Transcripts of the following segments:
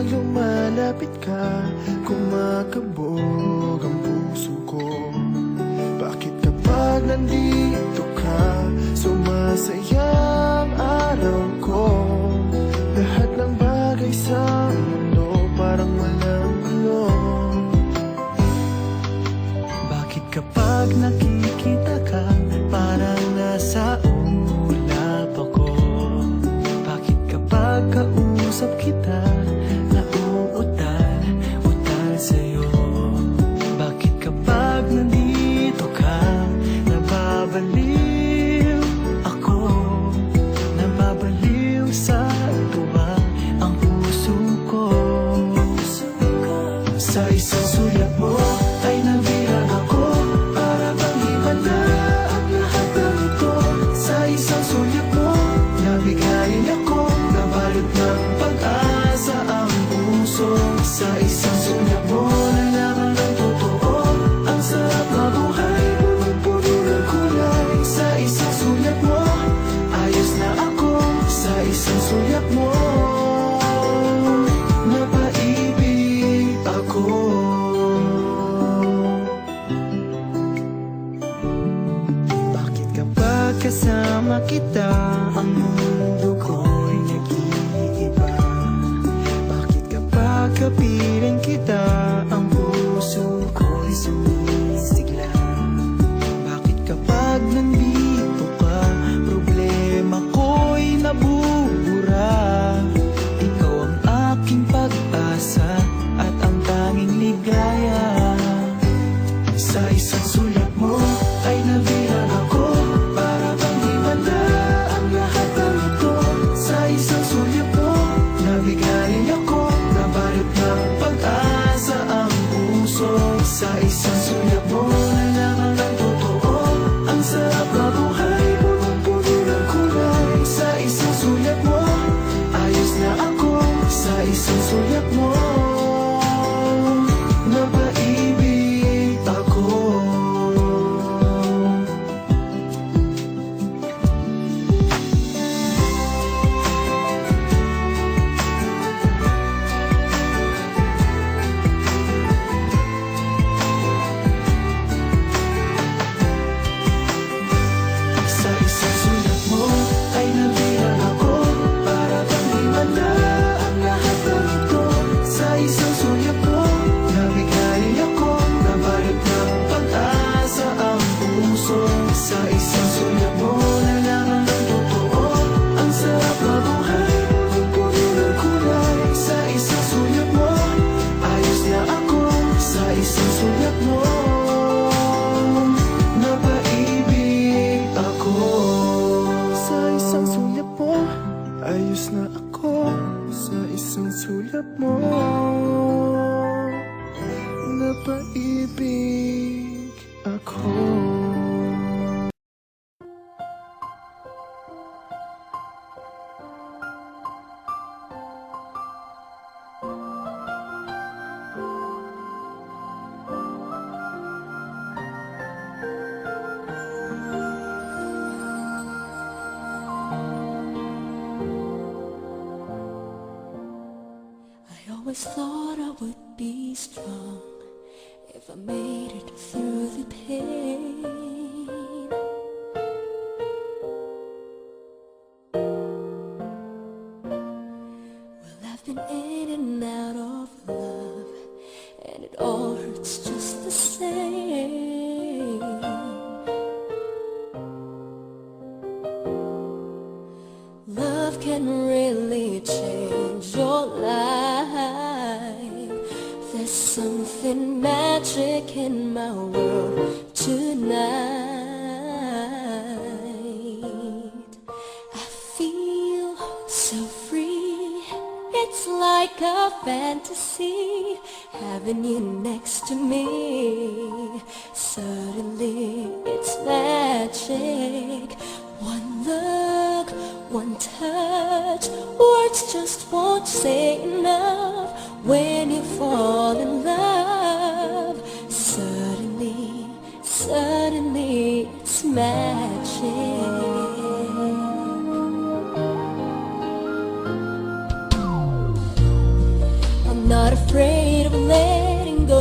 kapag lumalapit ka, kumakabog ang puso ko. Bakit kapag nandito ka, sumasaya ang araw ko? Lahat ng bagay sa mundo parang walang gulo. Bakit kapag nakikita ka, parang nasa ulap ako? Bakit kapag kausap kita, nauutal-utal sa'yo? Bakit kapag nandito ka, nababaliw ako? Nababaliw sa tuwa ang puso ko. Sa isang sulat mo ay nabilang ako, para bang himala ang lahat ng ito. Sa isang sulat mo, nabigayin ako, nabalot ng pag-asa ang puso. Sa isang sulat mo, nalaman ng totoo, ang sarap na buhay, punong-puno ng kulay. Sa isang sulat mo, ayos na ako. Sa isang sulat mo, napaibig ako. Bakit kapag kasama kita, ang mundo ko'y nag-iiba? Bakit kapag kapiling kita, ang puso ko'y sumisigla? Bakit kapag nandito ka, problema ko'y nabubura? Ikaw ang aking pag-asa at ang tanging ligaya. Sa isang sulat mo ay nabilang ako, para bang himala ang lahat ng ito. Sa isang sulat mo, nabigayin ako, nabalot ng pag-asa ang puso. Sa isang sulat mo, nalaman ng totoo, ang sarap na buhay, punong-puno ng kulay. Sa isang sulat mo, ayos na ako. Sa isang sulat mo, napaibig ako. Sa isang sulat mo ay nabilang ako, para bang himala ang lahat ng ito. Sa isang sulat mo, nabigayin ako, nabalot ng pag-asa ang puso. Sa isang sulat mo, nalaman ng totoo, ang sarap na buhay, punong-puno ng kulay. Sa isang sulat mo, ayos na ako. Sa isang sulat mo, napaibig ako. Sa isang sulat mo, ayos na ako. Sa isang sulat mo, napaibig ako. I always thought I would be strong if I made it through the pain. Well, I've been in and out of love, and it all hurts just the same. Love can really change your life. There's something magic in my world tonight. I feel so free. It's like a fantasy, having you next to me. Suddenly it's magic. One look, one touch, words just won't say enough. When you fall in love, suddenly, suddenly it's magic. not afraid of letting go.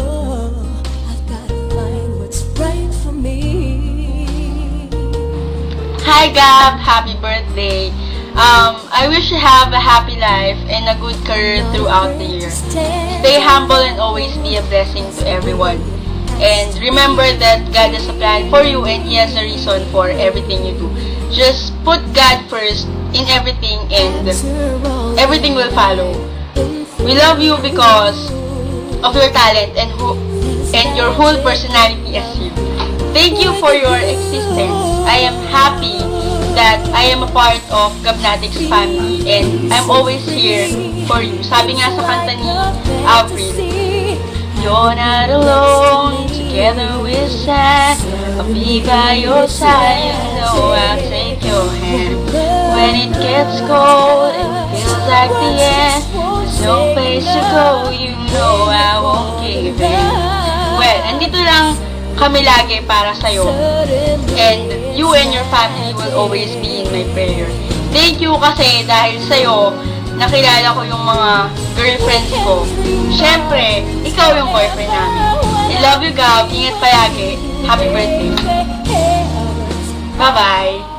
I've gotta find what's right for me. Hi Gab, happy birthday. I wish you have a happy life and a good career throughout the year. Stay humble and always be a blessing to everyone. And remember that God has a plan for you and He has a reason for everything you do. Just put God first in everything and everything will follow. We love you because of your talent and your whole personality as you. Thank you for your existence. I am happy that I am a part of Gabnatics family and I'm always here for you. Sabi nga sa kanta ni Avril, you're not alone, together we'll stand. I'll be by your side, you know I'll take your hand. When it gets cold and it feels like the end, there's no place to go, you know I won't give in. Well, andito lang kami lagi para sa'yo. And you and your family will always be in my prayer. Thank you kasi dahil sa'yo, nakilala ko yung mga girlfriends ko. Siyempre, ikaw yung boyfriend namin. I love you, Gab. Ingat palagi. Happy birthday. Bye-bye.